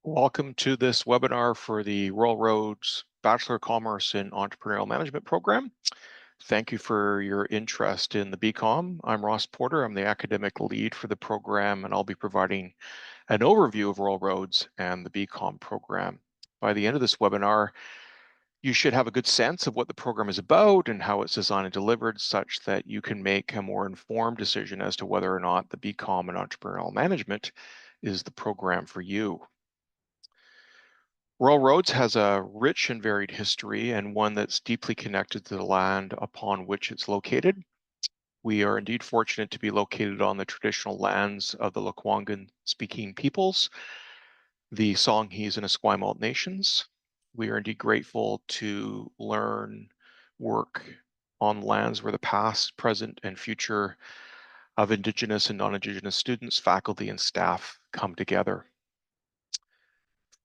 Welcome to this webinar for the Royal Roads Bachelor of Commerce in Entrepreneurial Management program. Thank you for your interest in the BCom. I'm Ross Porter. I'm the academic lead for the program, and I'll be providing an overview of Royal Roads and the BCom program. By the end of this webinar, you should have a good sense of what the program is about and how it's designed and delivered, such that you can make a more informed decision as to whether or not the BCom in Entrepreneurial Management is the program for you. Royal Roads has a rich and varied history, and one that's deeply connected to the land upon which it's located. We are indeed fortunate to be located on the traditional lands of the Lekwungen-speaking peoples, the Songhees and Esquimalt nations. We are indeed grateful to learn, work on lands where the past, present, and future of Indigenous and non-Indigenous students, faculty, and staff come together.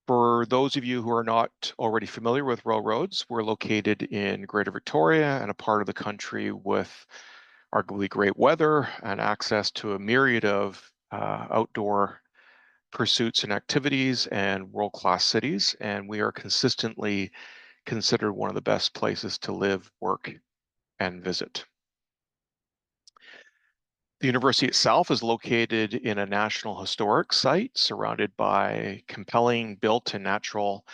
For those of you who are not already familiar with Royal Roads, we're located in Greater Victoria and a part of the country with arguably great weather and access to a myriad of outdoor pursuits and activities and world-class cities. And we are consistently considered one of the best places to live, work, and visit. The university itself is located in a National Historic Site surrounded by compelling built and natural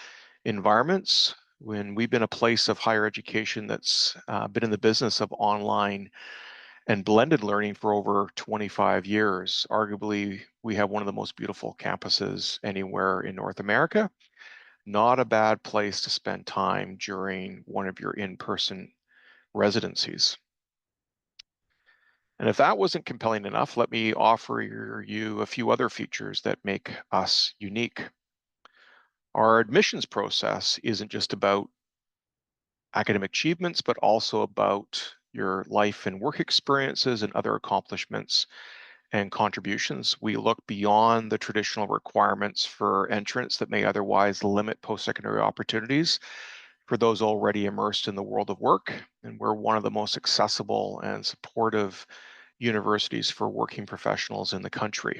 environments. When we've been a place of higher education that's been in the business of online and blended learning for over 25 years. Arguably, we have one of the most beautiful campuses anywhere in North America. Not a bad place to spend time during one of your in-person residencies. And if that wasn't compelling enough, let me offer you a few other features that make us unique. Our admissions process isn't just about academic achievements, but also about your life and work experiences and other accomplishments and contributions. We look beyond the traditional requirements for entrance that may otherwise limit post-secondary opportunities for those already immersed in the world of work. And we're one of the most accessible and supportive universities for working professionals in the country.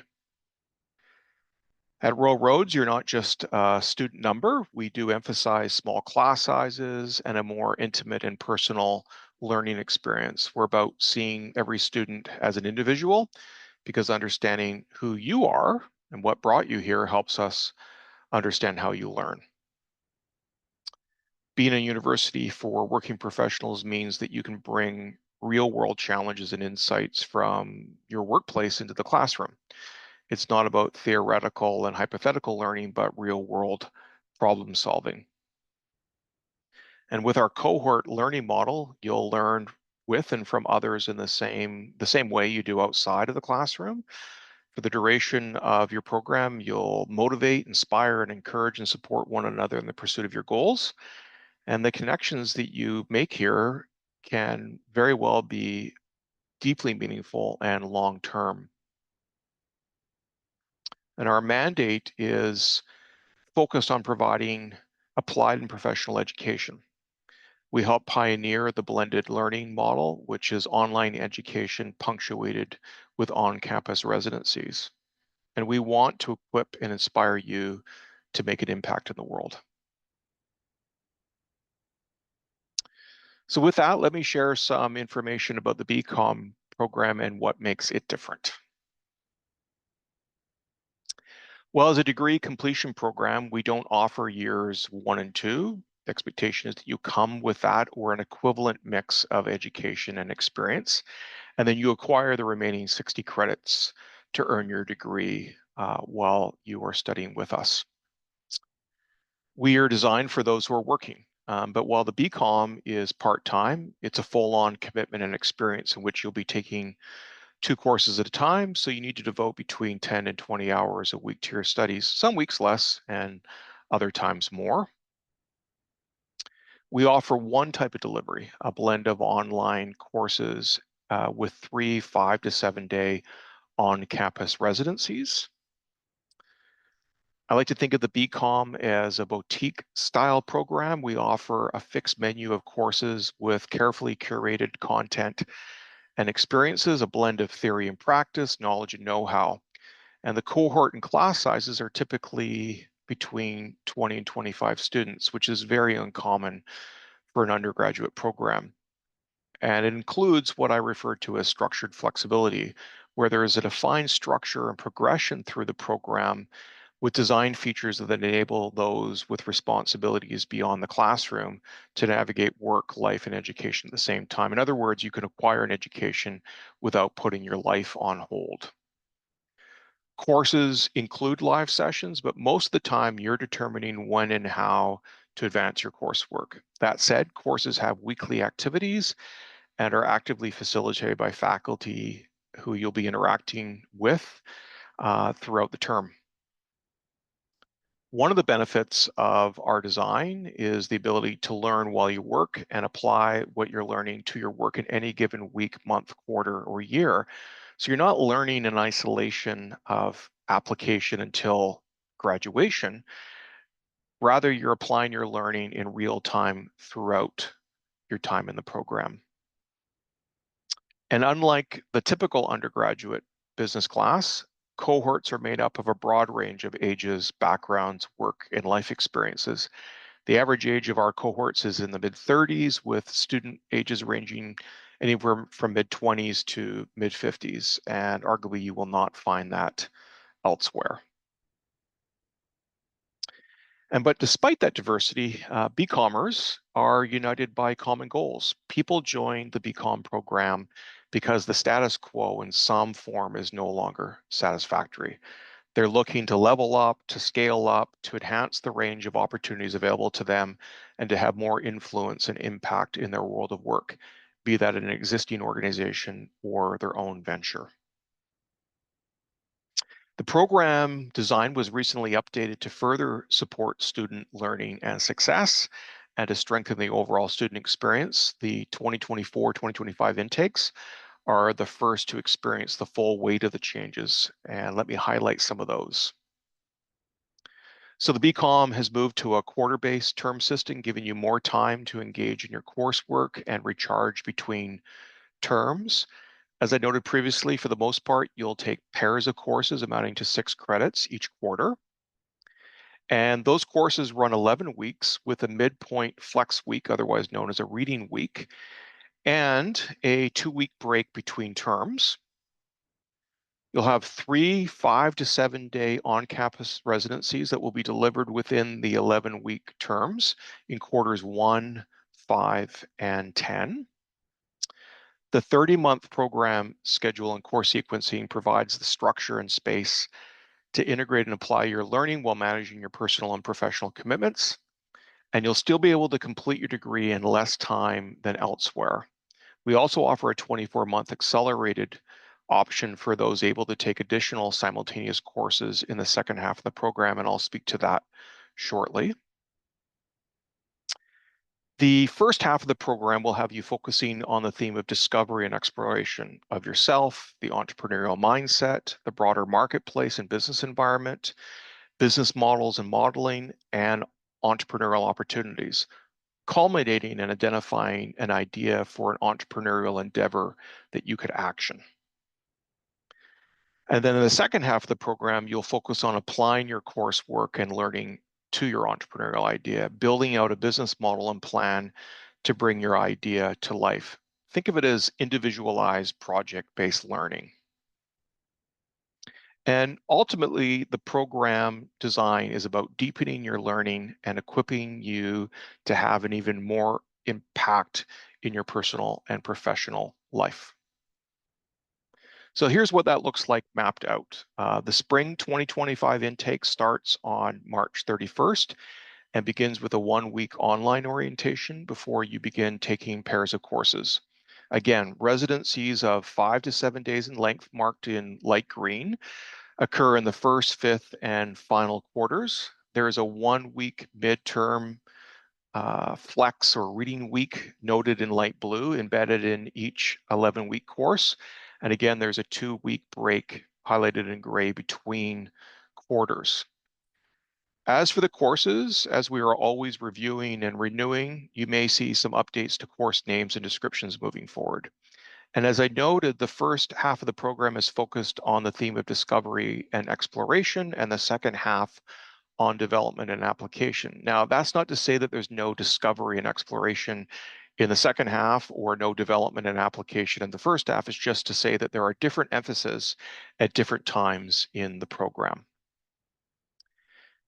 At Royal Roads, you're not just a student number. We do emphasize small class sizes and a more intimate and personal learning experience. We're about seeing every student as an individual, because understanding who you are and what brought you here helps us understand how you learn. Being a university for working professionals means that you can bring real-world challenges and insights from your workplace into the classroom. It's not about theoretical and hypothetical learning, but real-world problem solving. And with our cohort learning model, you'll learn with and from others in the same way you do outside of the classroom. For the duration of your program, you'll motivate, inspire, and encourage and support one another in the pursuit of your goals. And the connections that you make here can very well be deeply meaningful and long-term. And our mandate is focused on providing applied and professional education. We help pioneer the blended learning model, which is online education punctuated with on-campus residencies. And we want to equip and inspire you to make an impact in the world. So with that, let me share some information about the BCom program and what makes it different. Well, as a degree completion program, we don't offer years 1 and 2. The expectation is that you come with that or an equivalent mix of education and experience, and then you acquire the remaining 60 credits to earn your degree while you are studying with us. We are designed for those who are working, but while the BCom is part-time, it's a full-on commitment and experience in which you'll be taking 2 courses at a time, so you need to devote between 10 and 20 hours a week to your studies, some weeks less and other times more. We offer one type of delivery, a blend of online courses with 3 5 to 7 day on-campus residencies. I like to think of the BCom as a boutique-style program. We offer a fixed menu of courses with carefully curated content and experiences, a blend of theory and practice, knowledge and know-how. And the cohort and class sizes are typically between 20 and 25 students, which is very uncommon for an undergraduate program. And it includes what I refer to as structured flexibility, where there is a defined structure and progression through the program with design features that enable those with responsibilities beyond the classroom to navigate work, life, and education at the same time. In other words, you can acquire an education without putting your life on hold. Courses include live sessions, but most of the time you're determining when and how to advance your coursework. That said, courses have weekly activities and are actively facilitated by faculty who you'll be interacting with throughout the term. One of the benefits of our design is the ability to learn while you work and apply what you're learning to your work in any given week, month, quarter, or year. So you're not learning in isolation of application until graduation. Rather, you're applying your learning in real time throughout your time in the program. And unlike the typical undergraduate business class, cohorts are made up of a broad range of ages, backgrounds, work, and life experiences. The average age of our cohorts is in the mid-30s, with student ages ranging anywhere from mid-20s to mid-50s, and arguably you will not find that elsewhere. But despite that diversity, BCommers are united by common goals. People join the BCom program because the status quo in some form is no longer satisfactory. They're looking to level up, to scale up, to enhance the range of opportunities available to them, and to have more influence and impact in their world of work, be that an existing organization or their own venture. The program design was recently updated to further support student learning and success and to strengthen the overall student experience. The 2024-2025 intakes are the first to experience the full weight of the changes, and let me highlight some of those. So the BCom has moved to a quarter-based term system, giving you more time to engage in your coursework and recharge between terms. As I noted previously, for the most part, you'll take pairs of courses amounting to 6 credits each quarter. And those courses run 11 weeks with a midpoint flex week, otherwise known as a reading week, and a 2-week break between terms. You'll have 3 5 to 7 day on-campus residencies that will be delivered within the 11-week terms in quarters 1, 5, and 10. The 30-month program schedule and course sequencing provides the structure and space to integrate and apply your learning while managing your personal and professional commitments. And you'll still be able to complete your degree in less time than elsewhere. We also offer a 24-month accelerated option for those able to take additional simultaneous courses in the second half of the program, and I'll speak to that shortly. The first half of the program will have you focusing on the theme of discovery and exploration of yourself, the entrepreneurial mindset, the broader marketplace and business environment, business models and modeling, and entrepreneurial opportunities, culminating in identifying an idea for an entrepreneurial endeavor that you could action. And then in the second half of the program, you'll focus on applying your coursework and learning to your entrepreneurial idea, building out a business model and plan to bring your idea to life. Think of it as individualized project-based learning. And ultimately, the program design is about deepening your learning and equipping you to have an even more impact in your personal and professional life. So here's what that looks like mapped out. The spring 2025 intake starts on March 31st and begins with a 1-week online orientation before you begin taking pairs of courses. Again, residencies of 5 to 7 days in length, marked in light green, occur in the first, fifth, and final quarters. There is a 1-week midterm flex or reading week noted in light blue embedded in each 11-week course. And again, there's a 2-week break highlighted in gray between quarters. As for the courses, as we are always reviewing and renewing, you may see some updates to course names and descriptions moving forward. And as I noted, the first half of the program is focused on the theme of discovery and exploration, and the second half on development and application. Now, that's not to say that there's no discovery and exploration in the second half or no development and application in the first half. It's just to say that there are different emphases at different times in the program.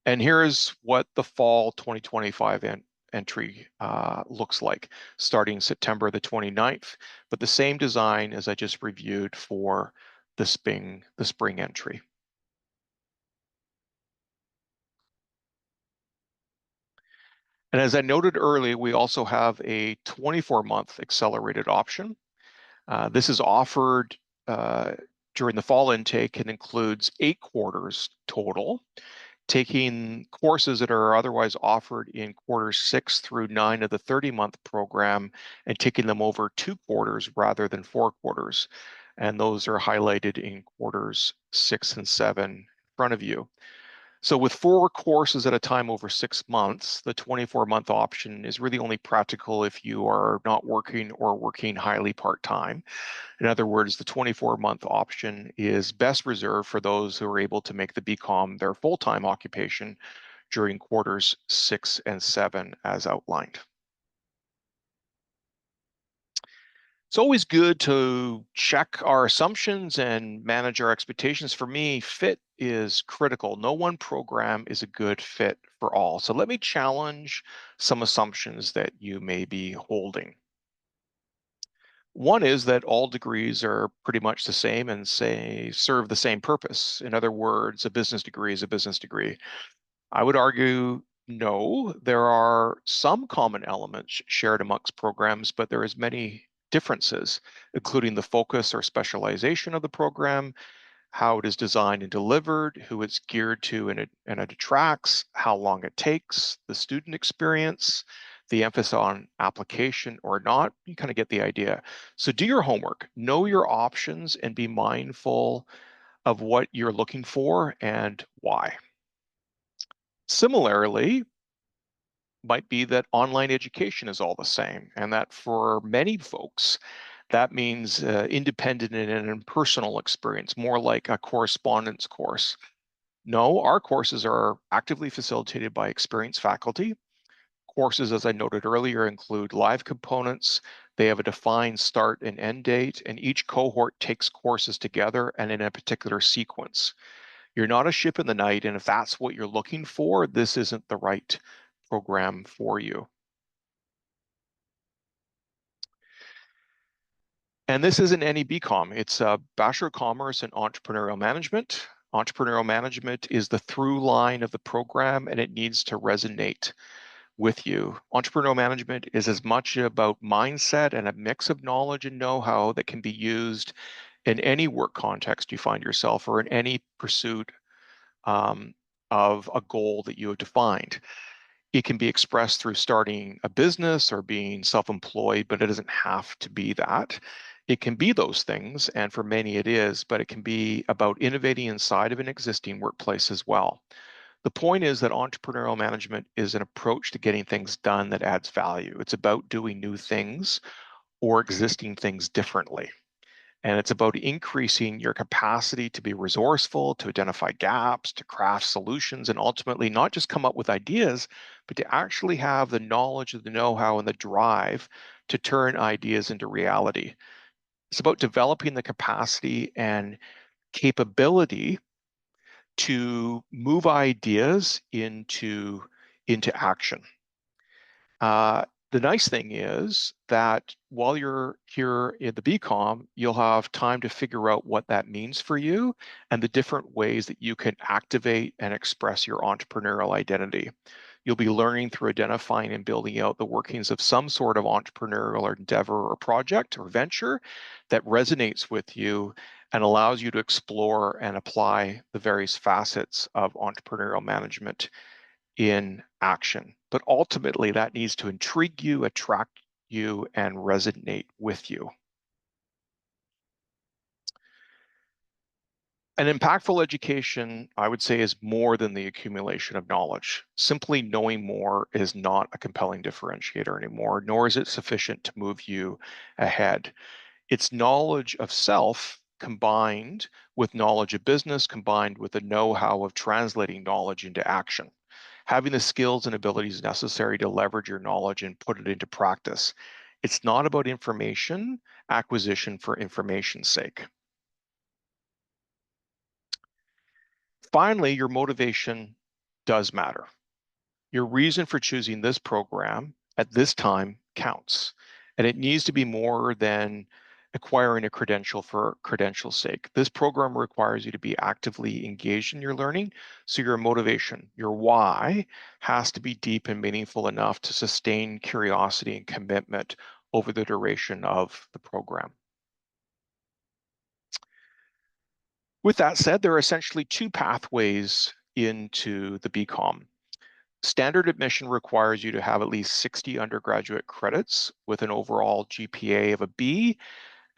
And here's what the fall 2025 entry looks like, starting September the 29th, but the same design as I just reviewed for the spring entry. And as I noted earlier, we also have a 24-month accelerated option. This is offered during the fall intake and includes 8 quarters total, taking courses that are otherwise offered in quarters 6 through 9 of the 30-month program and taking them over 2 quarters rather than 4 quarters. And those are highlighted in quarters 6 and 7 in front of you. So with 4 courses at a time over 6 months, the 24-month option is really only practical if you are not working or working highly part-time. In other words, the 24-month option is best reserved for those who are able to make the BCom their full-time occupation during quarters 6 and 7 as outlined. It's always good to check our assumptions and manage our expectations. For me, fit is critical. No one program is a good fit for all. So let me challenge some assumptions that you may be holding. One is that all degrees are pretty much the same and serve the same purpose. In other words, a business degree is a business degree. I would argue no, there are some common elements shared amongst programs, but there is many differences, including the focus or specialization of the program, how it is designed and delivered, who it's geared to and it attracts, how long it takes, the student experience, the emphasis on application or not. You kind of get the idea. So do your homework, know your options, and be mindful of what you're looking for and why. Similarly, might be that online education is all the same, and that for many folks, that means independent and an impersonal experience, more like a correspondence course. No, our courses are actively facilitated by experienced faculty. Courses, as I noted earlier, include live components. They have a defined start and end date, and each cohort takes courses together and in a particular sequence. You're not a ship in the night, and if that's what you're looking for, this isn't the right program for you. And this isn't any BCom. It's a Bachelor of Commerce in Entrepreneurial Management. Entrepreneurial Management is the through line of the program, and it needs to resonate with you. Entrepreneurial Management is as much about mindset and a mix of knowledge and know-how that can be used in any work context you find yourself or in any pursuit of a goal that you have defined. It can be expressed through starting a business or being self-employed, but it doesn't have to be that. It can be those things, and for many it is, but it can be about innovating inside of an existing workplace as well. The point is that entrepreneurial management is an approach to getting things done that adds value. It's about doing new things or existing things differently. And it's about increasing your capacity to be resourceful, to identify gaps, to craft solutions, and ultimately not just come up with ideas, but to actually have the knowledge, the know-how, and the drive to turn ideas into reality. It's about developing the capacity and capability to move ideas into action. The nice thing is that while you're here in the BCom, you'll have time to figure out what that means for you and the different ways that you can activate and express your entrepreneurial identity. You'll be learning through identifying and building out the workings of some sort of entrepreneurial endeavor or project or venture that resonates with you and allows you to explore and apply the various facets of entrepreneurial management in action. But ultimately, that needs to intrigue you, attract you, and resonate with you. An impactful education, I would say, is more than the accumulation of knowledge. Simply knowing more is not a compelling differentiator anymore, nor is it sufficient to move you ahead. It's knowledge of self combined with knowledge of business, combined with the know-how of translating knowledge into action. Having the skills and abilities necessary to leverage your knowledge and put it into practice. It's not about information acquisition for information's sake. Finally, your motivation does matter. Your reason for choosing this program at this time counts, and it needs to be more than acquiring a credential for credential's sake. This program requires you to be actively engaged in your learning, so your motivation, your why, has to be deep and meaningful enough to sustain curiosity and commitment over the duration of the program. With that said, there are essentially two pathways into the BCom. Standard admission requires you to have at least 60 undergraduate credits with an overall GPA of a B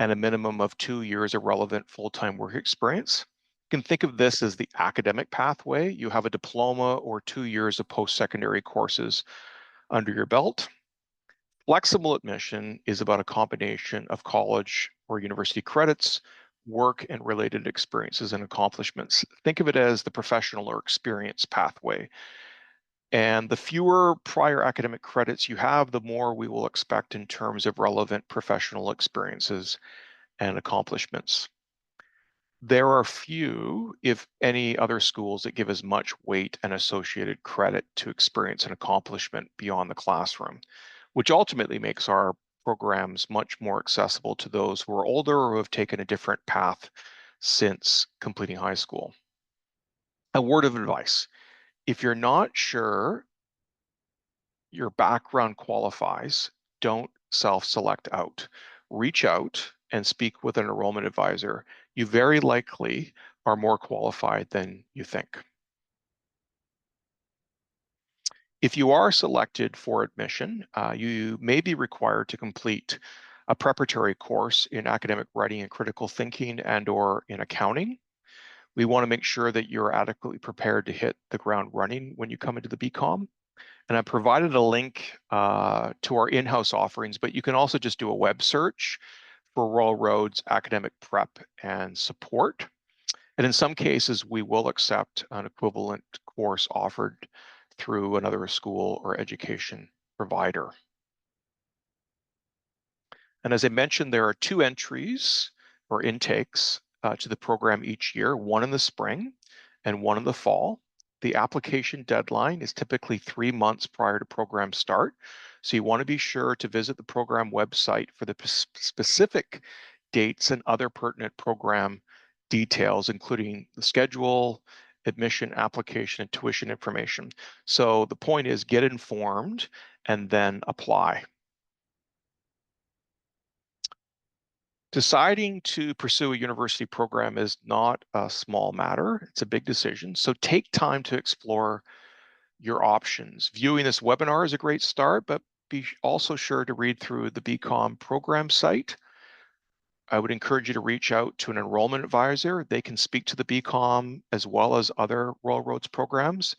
and a minimum of 2 years of relevant full-time work experience. You can think of this as the academic pathway. You have a diploma or 2 years of post-secondary courses under your belt. Flexible admission is about a combination of college or university credits, work and related experiences and accomplishments. Think of it as the professional or experience pathway. And the fewer prior academic credits you have, the more we will expect in terms of relevant professional experiences and accomplishments. There are few, if any, other schools that give as much weight and associated credit to experience and accomplishment beyond the classroom, which ultimately makes our programs much more accessible to those who are older or who have taken a different path since completing high school. A word of advice: if you're not sure your background qualifies, don't self-select out. Reach out and speak with an enrollment advisor. You very likely are more qualified than you think. If you are selected for admission, you may be required to complete a preparatory course in academic writing and critical thinking and/or in accounting. We want to make sure that you're adequately prepared to hit the ground running when you come into the BCom. And I provided a link to our in-house offerings, but you can also just do a web search for Royal Roads academic prep and support. And in some cases, we will accept an equivalent course offered through another school or education provider. And as I mentioned, there are 2 entries or intakes to the program each year, one in the spring and one in the fall. The application deadline is typically 3 months prior to program start. So you want to be sure to visit the program website for the specific dates and other pertinent program details, including the schedule, admission, application, and tuition information. So the point is, get informed and then apply. Deciding to pursue a university program is not a small matter. It's a big decision. So take time to explore your options. Viewing this webinar is a great start, but be also sure to read through the BCom program site. I would encourage you to reach out to an enrollment advisor. They can speak to the BCom as well as other Royal Roads programs,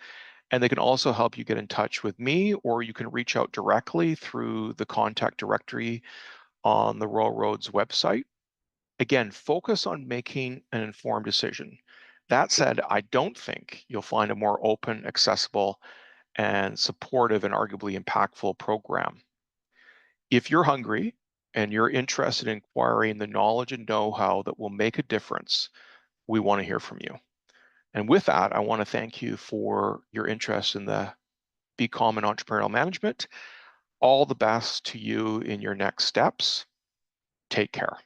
and they can also help you get in touch with me, or you can reach out directly through the contact directory on the Royal Roads website. Again, focus on making an informed decision. That said, I don't think you'll find a more open, accessible, and supportive and arguably impactful program. If you're hungry and you're interested in acquiring the knowledge and know-how that will make a difference, we want to hear from you. And with that, I want to thank you for your interest in the BCom and Entrepreneurial Management. All the best to you in your next steps. Take care.